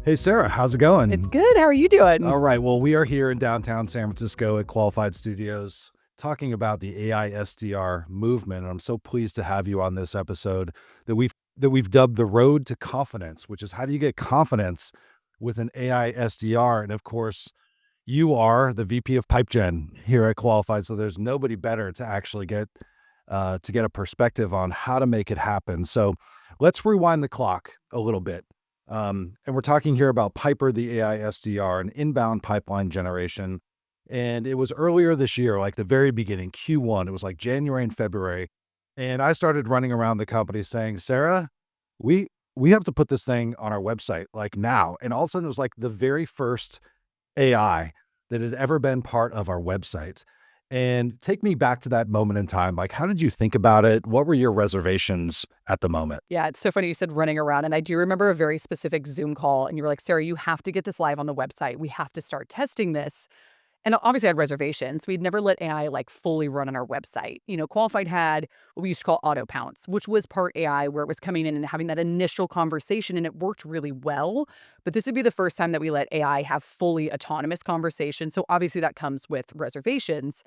Hey, Sarah, how's it It's going? good. How are you doing? All right. Well, we are here in downtown San Francisco at Qualified Studios talking about the AI SDR movement. And I'm so pleased to have you on this episode that we've dubbed the road to confidence, which is how do you get confidence with an AI SDR? And of course, you are the VP of Pipe Gen here at Qualified, so there's nobody better to actually get a perspective on how to make it happen. So let's rewind the clock a little bit. And we're talking here about Piper the AI SDR, an inbound pipeline generation. And it was earlier this year, like the very beginning, Q1. It was like January and February. And I started running around the company saying, Sarah, we have to put this thing on our website like now. And all of a sudden it was like the very first AI that had ever been part of our website. And take me back to that moment in time. Like, how did you think about it? What were your reservations at the moment? Yeah, it's so funny you said running around. And I do remember a very specific Zoom call. And you were like, Sarah, you have to get this live on the website. We have to start testing this. And obviously, I had reservations. We'd never let AI like fully run on our website. Qualified had what we used to call auto pounce, which was part AI, where it was coming in and having that initial conversation, and it worked really well. But this would be the first time that we let AI have fully autonomous conversation. So obviously, that comes with reservations.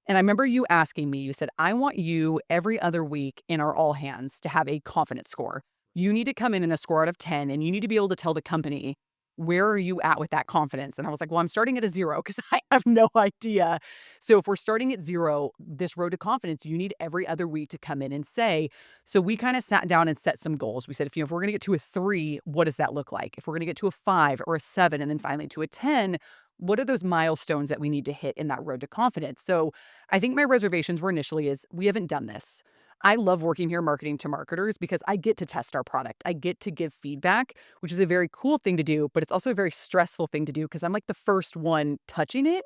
And I remember you asking me, you said, I want you every other week in our all hands to have a confidence score. You need to come in a score out of 10, and you need to be able to tell the company, where are you at with that confidence? And I was like, well, I'm starting at a 0 because I have no idea. So if we're starting at 0, this road to confidence, you need every other week to come in and say. So we kind of sat down and set some goals. We said, if we're going to get to a 3, what does that look like? If we're going to get to a 5 or a 7, and then finally to a 10, what are those milestones that we need to hit in that road to confidence? So I think my reservations were initially is we haven't done this. I love working here marketing to marketers because I get to test our product. I get to give feedback, which is a very cool thing to do, but it's also a very stressful thing to do because I'm like the first one touching it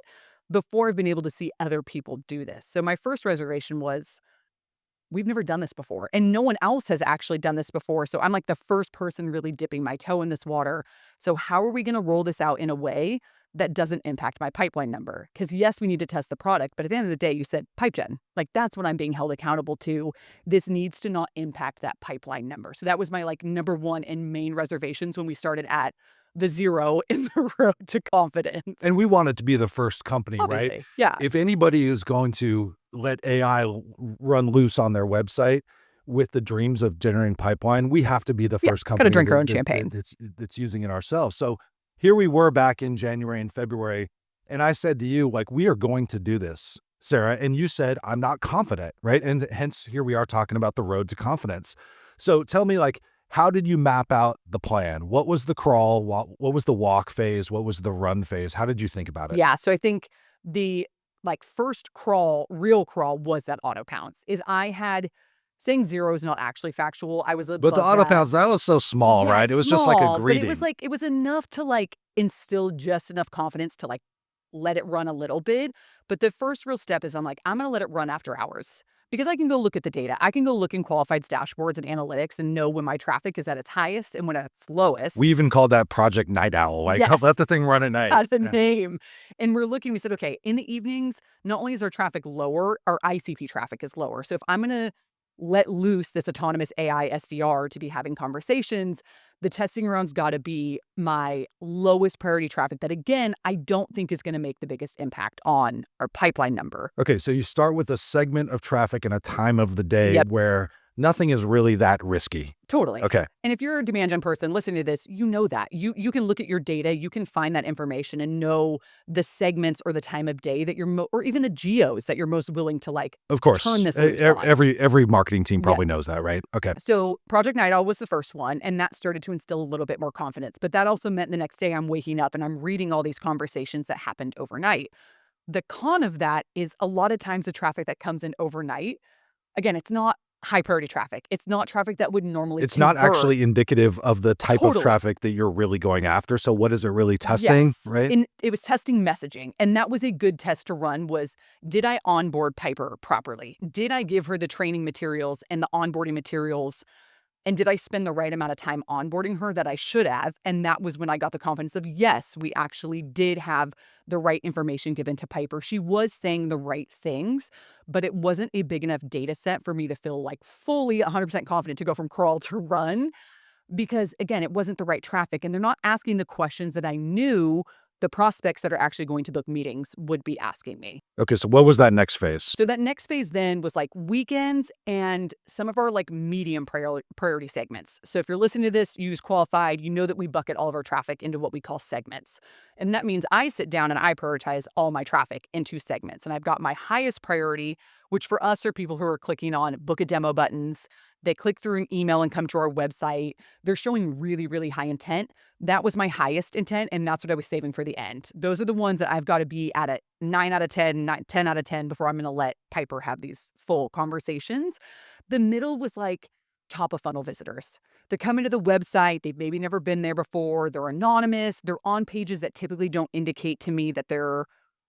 before I've been able to see other people do this. So my first reservation was we've never done this before and no one else has actually done this before. So I'm like the first person really dipping my toe in this water. So how are we going to roll this out in a way that doesn't impact my pipeline number? Because yes, we need to test the product, but at the end of the day, you said pipe gen. Like that's what I'm being held accountable to. This needs to not impact that pipeline number. So that was my like number one and main reservations when we started at the 0 in the road to confidence. And we want it to be the first company, right? Obviously, yeah. If anybody is going to let AI run loose on their website with the dreams of generating pipeline, we have to be the Yeah, first gotta company drink our own champagne. that's using it ourselves. So here we were back in January and February, and I said to you, like, we are going to do this, Sarah. And you said, I'm not confident, right? And hence here we are talking about the road to confidence. So tell me, like, how did you map out the plan? What was the crawl? What was the walk phase? What was the run phase? How did you think about it? Yeah, so I think the like first crawl, real crawl was that auto pounce. Is I had saying 0 is not actually factual. I was But the above auto that. pounds, that was so small, Yeah, right? it's It was just like a small, but greeting. it was enough to like instill just enough confidence to like let it run a little bit. But the first real step is I'm like, I'm gonna let it run after hours. Because I can go look at the data. I can go look in Qualified's dashboards and analytics and know when my traffic is at its highest and when it's lowest. We even called that Project Night Owl. Like, let Yes, the thing run at night. had the Yeah. name. And we're looking, we said, okay, in the evenings, not only is our traffic lower, our ICP traffic is lower. So if I'm going to let loose this autonomous AI SDR to be having conversations, the testing around's got to be my lowest priority traffic that, again, I don't think is going to make the biggest impact on our pipeline number. Okay, so you start with a segment of traffic and a time of the day Yep. where nothing is really that risky. Totally. Okay. And if you're a demand gen person listening to this, you know that. You can look at your data, you can find that information and know the segments or the time of day that you're or even the geos that you're most willing to like Of turn course. this loose on. Every marketing team Yeah. probably knows that, right? Okay. So Project Night Owl was the first one, and that started to instill a little bit more confidence. But that also meant the next day I'm waking up and I'm reading all these conversations that happened overnight. The con of that is a lot of times the traffic that comes in overnight, again, it's not high priority traffic. It's not traffic that would normally It's not convert. actually indicative of the type of Totally. traffic that you're really going after. So what is it really testing, Yes. right? And it was testing messaging. And that was a good test to run was, did I onboard Piper properly? Did I give her the training materials and the onboarding materials? And did I spend the right amount of time onboarding her that I should have? And that was when I got the confidence of, yes, we actually did have the right information given to Piper. She was saying the right things, but it wasn't a big enough data set for me to feel like fully 100% confident to go from crawl to run. because again, it wasn't the right traffic and they're not asking the questions that I knew the prospects that are actually going to book meetings would be asking me. Okay, so what was that next phase? So that next phase then was like weekends and some of our like medium priority segments. So if you're listening to this, you use qualified, you know that we bucket all of our traffic into what we call segments. And that means I sit down and I prioritize all my traffic into segments. And I've got my highest priority, which for us are people who are clicking on book a demo buttons. They click through an email and come to our website. They're showing really, really high intent. That was my highest intent, and that's what I was saving for the end. Those are the ones that I've got to be at a 9 out of 10, 10 out of 10 before I'm going to let Piper have these full conversations. The middle was like top of funnel visitors. They're coming to the website. They've maybe never been there before. They're anonymous. They're on pages that typically don't indicate to me that they're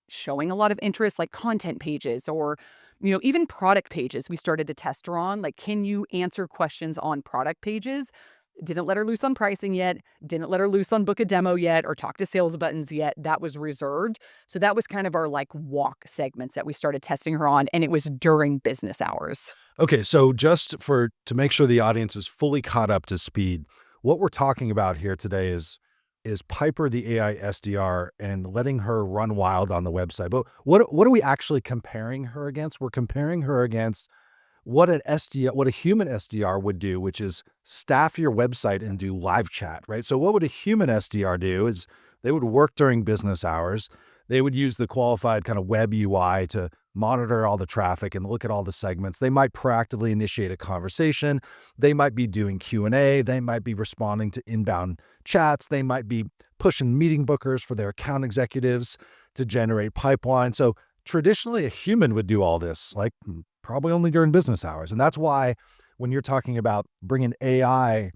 showing a lot of interest, like content pages or, even product pages we started to test her on. Like, can you answer questions on product pages? Didn't let her loose on pricing yet, didn't let her loose on book a demo yet or talk to sales buttons yet. That was reserved. So that was kind of our like walk segments that we started testing her on, and it was during business hours. Okay, so just for to make sure the audience is fully caught up to speed, what we're talking about here today is Piper the AI SDR and letting her run wild on the website. But what are we actually comparing her against? We're comparing her against what a human SDR would do, which is staff your website and do live chat, right? So what would a human SDR do is they would work during business hours. They would use the qualified kind of web UI to monitor all the traffic and look at all the segments. They might proactively initiate a conversation. They might be doing Q&A. They might be responding to inbound chats. They might be pushing meeting bookers for their account executives to generate pipeline. So traditionally, a human would do all this, like probably only during business hours. And that's why when you're talking about bringing AI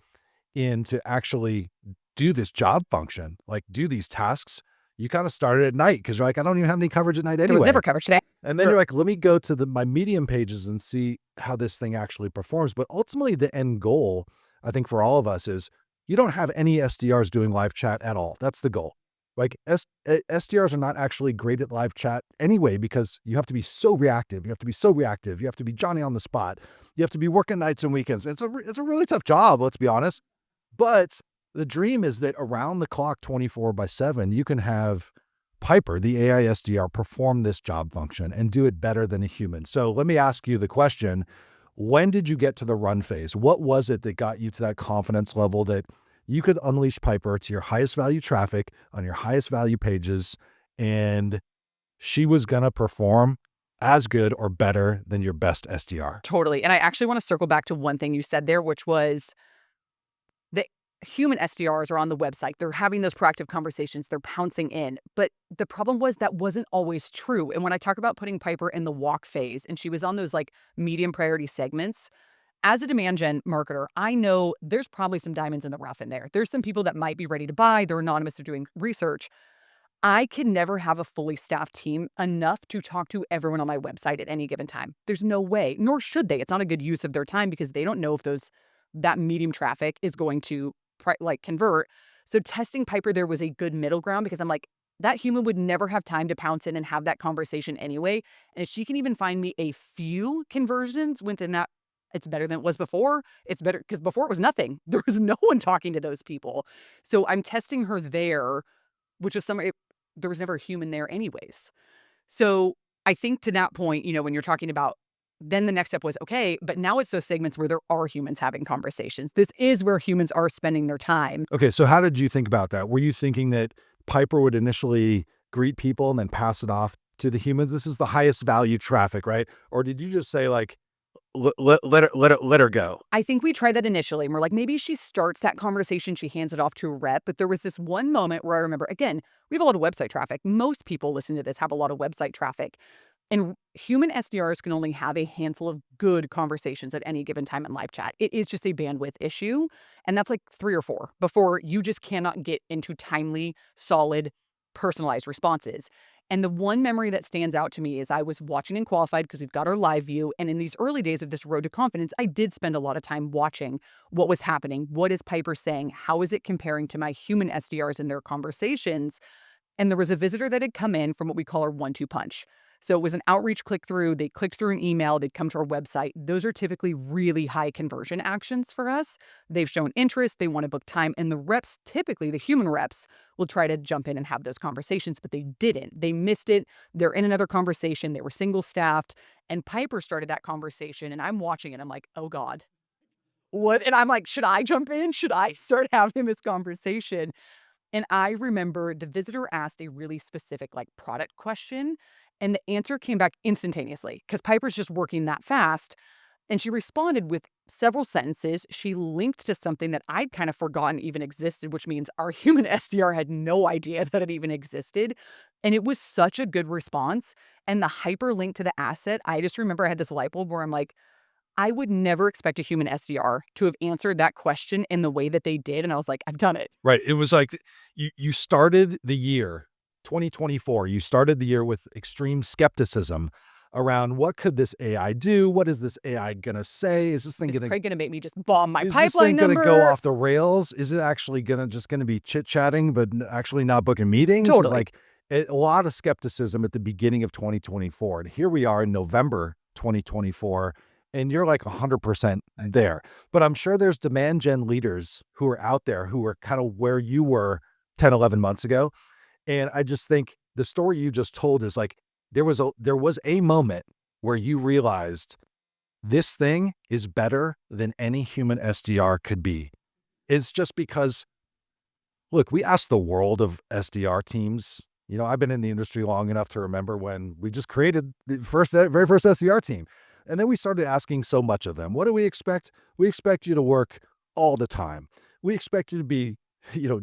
in to actually do this job function, like do these tasks, you kind of started at night because you're like, I don't even have any coverage at night There was anyway. never coverage today. And then you're like, let me go to my medium pages and see how this thing actually performs. But ultimately, the end goal, I think, for all of us is you don't have any SDRs doing live chat at all. That's the goal. Like SDRs are not actually great at live chat anyway, because you have to be so reactive. You have to be so reactive. You have to be Johnny on the spot. You have to be working nights and weekends. It's a really tough job, let's be honest. But the dream is that around the clock, 24/7, you can have Piper, the AI SDR, perform this job function and do it better than a human. So let me ask you the question, when did you get to the run phase? What was it that got you to that confidence level that you could unleash Piper to your highest value traffic on your highest value pages, and she was going to perform as good or better than your best SDR? Totally. And I actually want to circle back to one thing you said there, which was the human SDRs are on the website. They're having those proactive conversations. They're pouncing in. But the problem was that wasn't always true. And when I talk about putting Piper in the walk phase and she was on those like medium priority segments, as a demand gen marketer, I know there's probably some diamonds in the rough in there. There's some people that might be ready to buy. They're anonymous. They're doing research. I can never have a fully staffed team enough to talk to everyone on my website at any given time. There's no way, nor should they. It's not a good use of their time because they don't know if that medium traffic is going to convert. So testing Piper there was a good middle ground because I'm like, that human would never have time to pounce in and have that conversation anyway. And if she can even find me a few conversions within that, it's better than it was before. It's better because before it was nothing. There was no one talking to those people. So I'm testing her there, which is there was never a human there anyways. So I think to that point, when you're talking about, then the next step was, okay, but now it's those segments where there are humans having conversations. This is where humans are spending their time. Okay, so how did you think about that? Were you thinking that Piper would initially greet people and then pass it off to the humans? This is the highest value traffic, right? Or did you just say like, let her go? I think we tried that initially and we're like, maybe she starts that conversation, she hands it off to a rep. But there was this one moment where I remember, again, we have a lot of website traffic. Most people listening to this have a lot of website traffic. And human SDRs can only have a handful of good conversations at any given time in live chat. It is just a bandwidth issue. And that's like 3 or 4 before you just cannot get into timely, solid, personalized responses. And the one memory that stands out to me is I was watching in Qualified because we've got our live view. And in these early days of this road to confidence, I did spend a lot of time watching what was happening. What is Piper saying? How is it comparing to my human SDRs in their conversations? And there was a visitor that had come in from what we call our 1-2 punch. So it was an outreach click through. They clicked through an email, they'd come to our website. Those are typically really high conversion actions for us. They've shown interest, they want to book time, and the reps, typically the human reps, will try to jump in and have those conversations, but they didn't. They missed it. They're in another conversation. They were single staffed, and Piper started that conversation, and I'm watching it. I'm like, oh God, what? And I'm like, should I jump in? Should I start having this conversation? And I remember the visitor asked a really specific, like, product question, and the answer came back instantaneously because Piper's just working that fast. And she responded with several sentences. She linked to something that I'd kind of forgotten even existed, which means our human SDR had no idea that it even existed. And it was such a good response. And the hyperlink to the asset, I just remember I had this light bulb where I'm like, I would never expect a human SDR to have answered that question in the way that they did. And I was like, I've done it. Right. It was like you started the year 2024. You started the year with extreme skepticism around what could this AI do? What is this AI gonna say? Is this thing Is gonna Craig gonna make me just bomb my is this thing pipeline gonna go number? off the rails? Is it actually gonna be chit-chatting, but actually not booking meetings? Is Totally. like a lot of skepticism at the beginning of 2024. And here we are in November 2024, and you're like 100% there. But I'm sure there's demand gen leaders who are out there who are kind of where you were 10, 11 months ago. And I just think the story you just told is like there was a moment where you realized this thing is better than any human SDR could be. It's just because, look, we asked the world of SDR teams. You know, I've been in the industry long enough to remember when we just created the very first SDR team. And then we started asking so much of them. What do we expect? We expect you to work all the time. We expect you to be,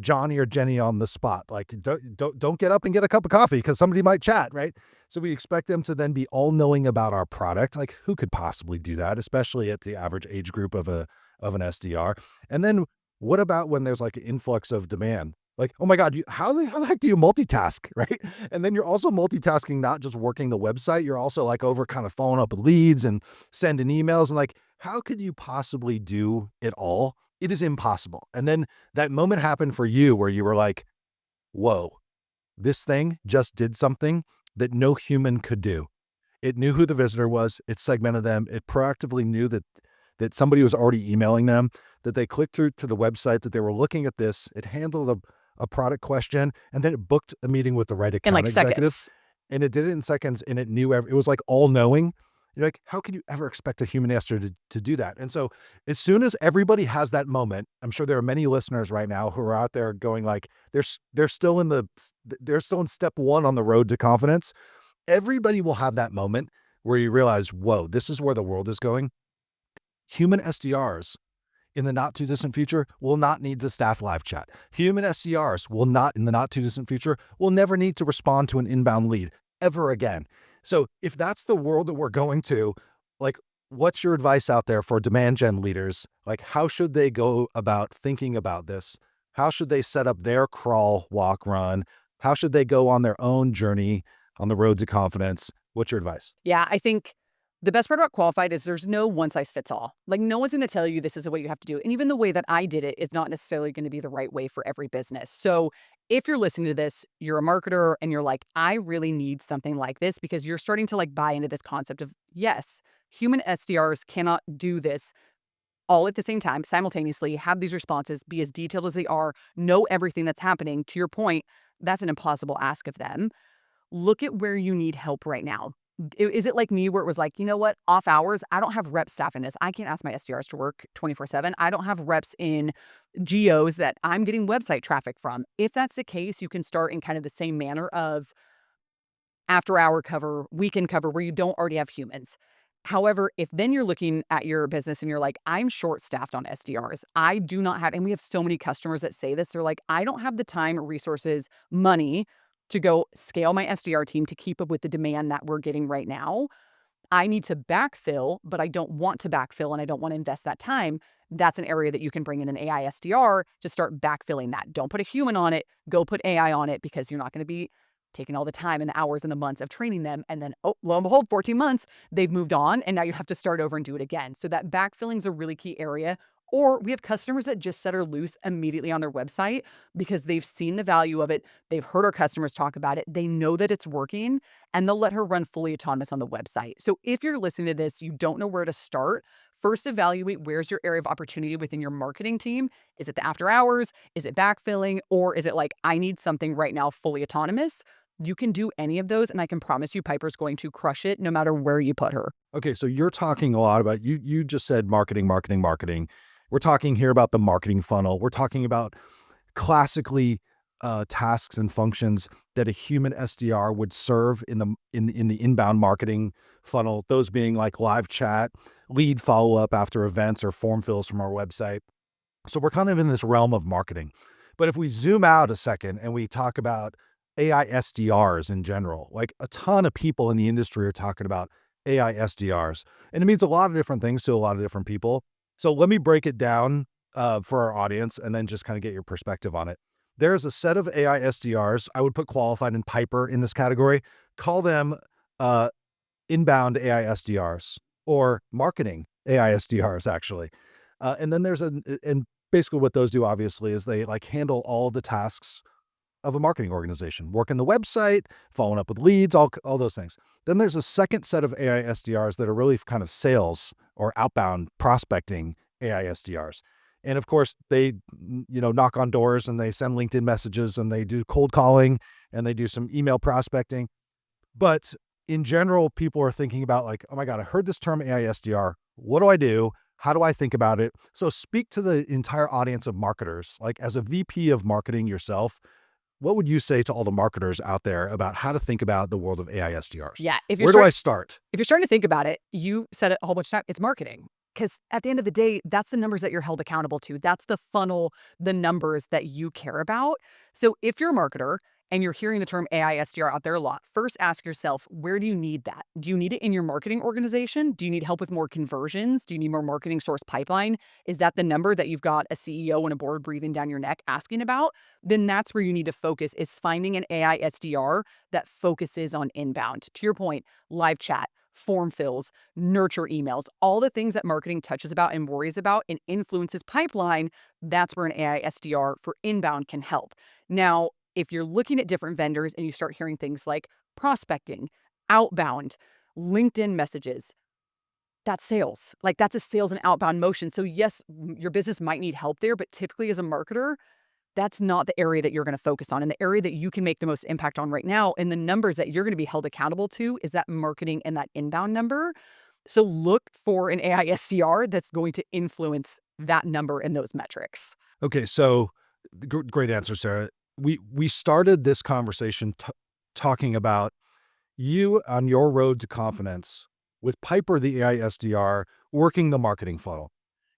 Johnny or Jenny on the spot. Like, don't get up and get a cup of coffee because somebody might chat, right? So we expect them to then be all knowing about our product. Like, who could possibly do that, especially at the average age group of an SDR? And then what about when there's like an influx of demand? Like, oh my God, how the heck do you multitask, right? And then you're also multitasking, not just working the website. You're also like over kind of following up with leads and sending emails. And like, how could you possibly do it all? It is impossible. And then that moment happened for you where you were like, whoa, this thing just did something that no human could do. It knew who the visitor was. It segmented them. It proactively knew that somebody was already emailing them, that they clicked through to the website, that they were looking at this. It handled a product question, and then it booked a meeting with the right In, account like, executive, seconds. and it did it in seconds, and it knew it was like all knowing. You're like, how can you ever expect a human answer to do that? And so as soon as everybody has that moment, I'm sure there are many listeners right now who are out there going like, they're still in they're still in step one on the road to confidence. Everybody will have that moment where you realize, whoa, this is where the world is going. Human SDRs in the not too distant future will not need to staff live chat. Human SDRs will not, in the not too distant future, will never need to respond to an inbound lead ever again. So if that's the world that we're going to, like, what's your advice out there for demand gen leaders? Like, how should they go about thinking about this? How should they set up their crawl, walk, run? How should they go on their own journey on the road to confidence? What's your advice? Yeah, I think the best part about qualified is there's no one size fits all. Like, no one's gonna tell you this is what you have to do. And even the way that I did it is not necessarily gonna be the right way for every business. So if you're listening to this, you're a marketer and you're like, I really need something like this because you're starting to like buy into this concept of yes, human SDRs cannot do this all at the same time, simultaneously, have these responses, be as detailed as they are, know everything that's happening. To your point, that's an impossible ask of them. Look at where you need help right now. Is it like me where it was like, you know what, off hours, I don't have rep staff in this. I can't ask my SDRs to work 24/7. I don't have reps in geos that I'm getting website traffic from. If that's the case, you can start in kind of the same manner of after hour cover, weekend cover, where you don't already have humans. However, if then you're looking at your business and you're like, I'm short staffed on SDRs, I do not have, and we have so many customers that say this, they're like, I don't have the time, resources, money to go scale my SDR team to keep up with the demand that we're getting right now. I need to backfill, but I don't want to backfill and I don't want to invest that time. That's an area that you can bring in an AI SDR to start backfilling that. Don't put a human on it, go put AI on it because you're not going to be taking all the time and the hours and the months of training them. And then, oh, lo and behold, 14 months, they've moved on and now you have to start over and do it again. So that backfilling is a really key area. Or we have customers that just set her loose immediately on their website because they've seen the value of it. They've heard our customers talk about it. They know that it's working, and they'll let her run fully autonomous on the website. So if you're listening to this, you don't know where to start. First, evaluate where's your area of opportunity within your marketing team. Is it the after hours? Is it backfilling? Or is it like, I need something right now fully autonomous? You can do any of those, and I can promise you Piper's going to crush it no matter where you put her. Okay, so you're talking a lot about you just said marketing, marketing, marketing. We're talking here about the marketing funnel. We're talking about classically tasks and functions that a human SDR would serve in the inbound marketing funnel. Those being like live chat, lead follow up after events, or form fills from our website. So we're kind of in this realm of marketing. But if we zoom out a second and we talk about AI SDRs in general, like a ton of people in the industry are talking about AI SDRs, and it means a lot of different things to a lot of different people. So let me break it down for our audience and then just kind of get your perspective on it. There's a set of AI SDRs. I would put Qualified and Piper in this category. Call them uh, inbound AI SDRs or marketing AI SDRs, actually. And then and basically what those do, obviously, is they like handle all the tasks of a marketing organization, working the website, following up with leads, all those things. Then there's a second set of AI SDRs that are really kind of sales or outbound prospecting AI SDRs. And of course, they, knock on doors and they send LinkedIn messages and they do cold calling and they do some email prospecting. But in general, people are thinking about like, oh my God, I heard this term AI SDR. What do I do? How do I think about it? So speak to the entire audience of marketers. Like as a VP of marketing yourself, what would you say to all the marketers out there about how to think about the world of AI SDRs? Yeah, Where do I start? if you're starting to think about it, you said it a whole bunch of times, it's marketing. Because at the end of the day, that's the numbers that you're held accountable to. That's the funnel, the numbers that you care about. So if you're a marketer and you're hearing the term AI SDR out there a lot, first ask yourself, where do you need that? Do you need it in your marketing organization? Do you need help with more conversions? Do you need more marketing source pipeline? Is that the number that you've got a CEO and a board breathing down your neck asking about? Then that's where you need to focus, is finding an AI SDR that focuses on inbound. To your point, live chat, form fills, nurture emails, all the things that marketing touches about and worries about and influences pipeline. That's where an AI SDR for inbound can help. Now, if you're looking at different vendors and you start hearing things like prospecting, outbound, LinkedIn messages, that's sales. Like that's a sales and outbound motion. So yes, your business might need help there, but typically as a marketer, that's not the area that you're going to focus on. And the area that you can make the most impact on right now and the numbers that you're going to be held accountable to is that marketing and that inbound number. So look for an AI SDR that's going to influence that number and those metrics. Okay, so great answer, Sarah. We started this conversation talking about you on your road to confidence with Piper the AI SDR working the marketing funnel.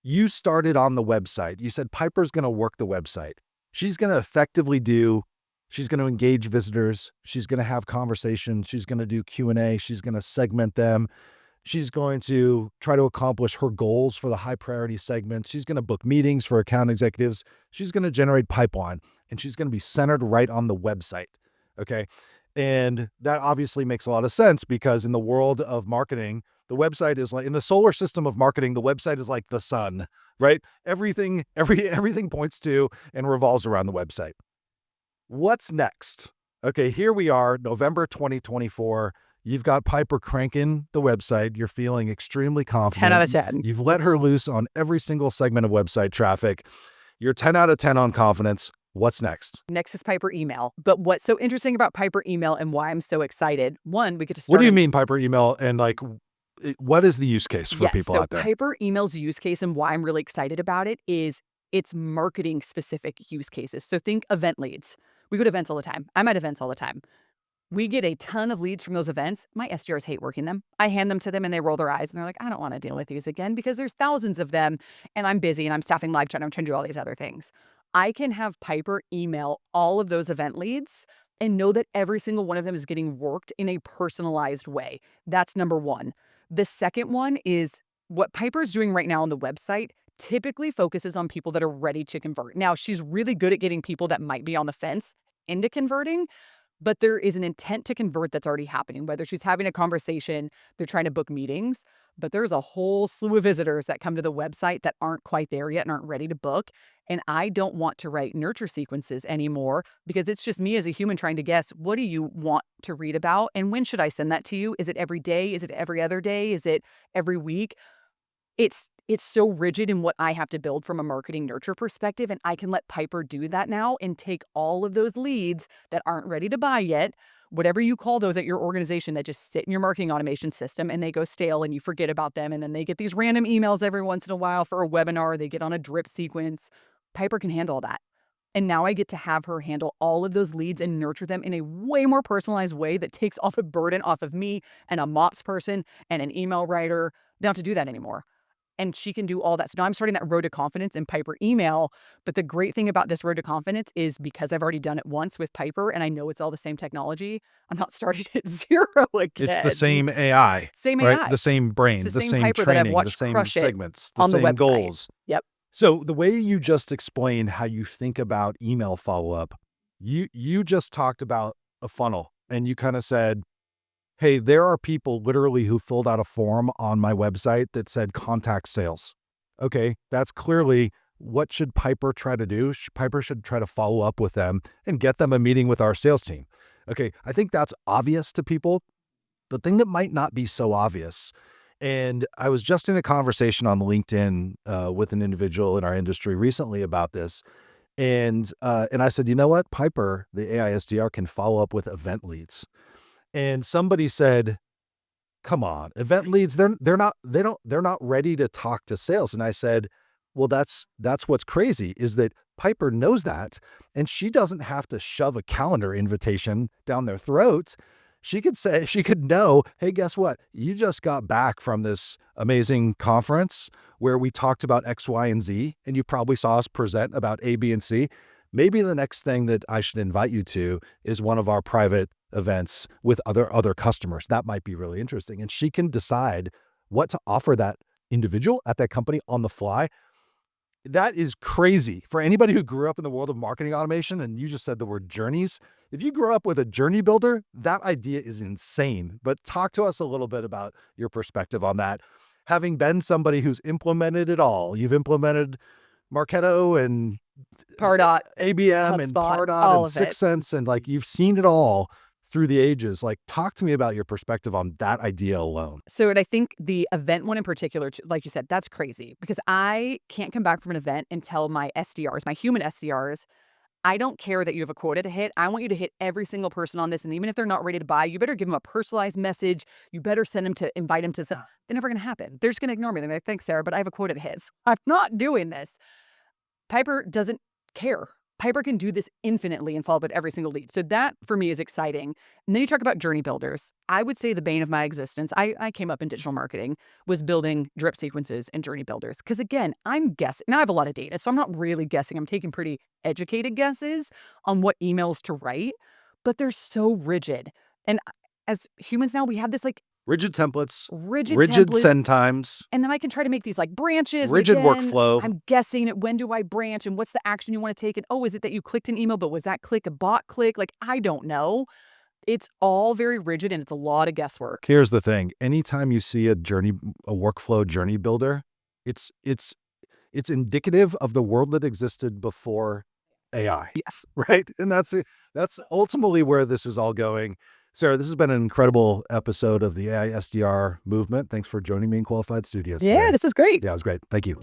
You started on the website. You said Piper's going to work the website. She's going to she's going to engage visitors. She's going to have conversations. She's going to do Q&A. She's going to segment them. She's going to try to accomplish her goals for the high priority segments. She's going to book meetings for account executives. She's going to generate pipeline, and she's going to be centered right on the website. Okay. And that obviously makes a lot of sense because in the world of marketing, the website is like in the solar system of marketing, the website is like the sun, right? Everything points to and revolves around the website. What's next? Okay, here we are, November 2024. You've got Piper cranking the website. You're feeling extremely 10 out of confident. 10. You've let her loose on every single segment of website traffic. You're 10 out of 10 on confidence. What's next? Next is Piper email. But what's so interesting about Piper email and why I'm so excited, one, we get to What start do you mean Piper email? And like, what is the use case for Yes. people So out there? Piper email's use case and why I'm really excited about it is it's marketing specific use cases. So think event leads. We go to events all the time. I'm at events all the time. We get a ton of leads from those events. My SDRs hate working them. I hand them to them and they roll their eyes and they're like, I don't want to deal with these again because there's thousands of them and I'm busy and I'm staffing live chat and I'm trying to do all these other things. I can have Piper email all of those event leads and know that every single one of them is getting worked in a personalized way. That's number one. The second one is what Piper's doing right now on the website typically focuses on people that are ready to convert. Now, she's really good at getting people that might be on the fence into converting, but there is an intent to convert that's already happening, whether she's having a conversation, they're trying to book meetings, but there's a whole slew of visitors that come to the website that aren't quite there yet and aren't ready to book. And I don't want to write nurture sequences anymore because it's just me as a human trying to guess, what do you want to read about? And when should I send that to you? Is it every day? Is it every other day? Is it every week? It's so rigid in what I have to build from a marketing nurture perspective, and I can let Piper do that now and take all of those leads that aren't ready to buy yet, whatever you call those at your organization that just sit in your marketing automation system and they go stale and you forget about them, and then they get these random emails every once in a while for a webinar, they get on a drip sequence. Piper can handle that. And now I get to have her handle all of those leads and nurture them in a way more personalized way that takes off a burden off of me and a MOPS person and an email writer. They don't have to do that anymore, and she can do all that. So now I'm starting that road to confidence in Piper email. But the great thing about this road to confidence is because I've already done it once with Piper and I know it's all the same technology, I'm not starting at zero It's the again. same AI, Same right? AI. The same It's brain, the the same same Piper that I've training, the watched same crush it segments, the on the same website. goals. Yep. So the way you just explained how you think about email follow-up, you just talked about a funnel and you kind of said, hey, there are people literally who filled out a form on my website that said contact sales. Okay, that's clearly what should Piper try to do? Piper should try to follow up with them and get them a meeting with our sales team. Okay, I think that's obvious to people. The thing that might not be so obvious, and I was just in a conversation on LinkedIn with an individual in our industry recently about this, and I said, you know what, Piper, the AI SDR, can follow up with event leads, and somebody said, come on, event leads, they're not ready to talk to sales. And I said, well, that's what's crazy is that Piper knows that, and she doesn't have to shove a calendar invitation down their throats. She could know, hey, guess what? You just got back from this amazing conference where we talked about X, Y, and Z, and you probably saw us present about A, B, and C. Maybe the next thing that I should invite you to is one of our private events with other customers. That might be really interesting. And she can decide what to offer that individual at that company on the fly. That is crazy for anybody who grew up in the world of marketing automation. And you just said the word journeys. If you grew up with a journey builder, that idea is insane. But talk to us a little bit about your perspective on that. Having been somebody who's implemented it all, you've implemented Marketo and Pardot, ABM and HubSpot, Pardot all and of it. 6sense, and like you've seen it all through the ages. Like, talk to me about your perspective on that idea alone. So, and I think the event one in particular, like you said, that's crazy because I can't come back from an event and tell my SDRs, my human SDRs, I don't care that you have a quota to hit. I want you to hit every single person on this. And even if they're not ready to buy, you better give them a personalized message. You better send them to invite them to some. They're never going to happen. They're just going to ignore me. They're like, thanks, Sarah, but I have a quota to hit. So I'm not doing this. Piper doesn't care. Piper can do this infinitely and follow up with every single lead. So that for me is exciting. And then you talk about journey builders. I would say the bane of my existence, I came up in digital marketing, was building drip sequences and journey builders. Because again, I'm guessing. Now I have a lot of data, so I'm not really guessing. I'm taking pretty educated guesses on what emails to write, but they're so rigid. And as humans now, we have this like Rigid templates, rigid rigid templates. send times, And then I can try to make these like branches, but rigid again, workflow. I'm guessing at when do I branch and what's the action you want to take? And oh, is it that you clicked an email, but was that click a bot click? Like, I don't know. It's all very rigid and it's a lot of guesswork. Here's the thing. Anytime you see a workflow journey builder, it's indicative of the world that existed before AI. Yes. Right? And that's ultimately where this is all going. Sarah, this has been an incredible episode of the AI SDR movement. Thanks for joining me in Qualified Studios Yeah, today. this is great. Yeah, it was great. Thank you.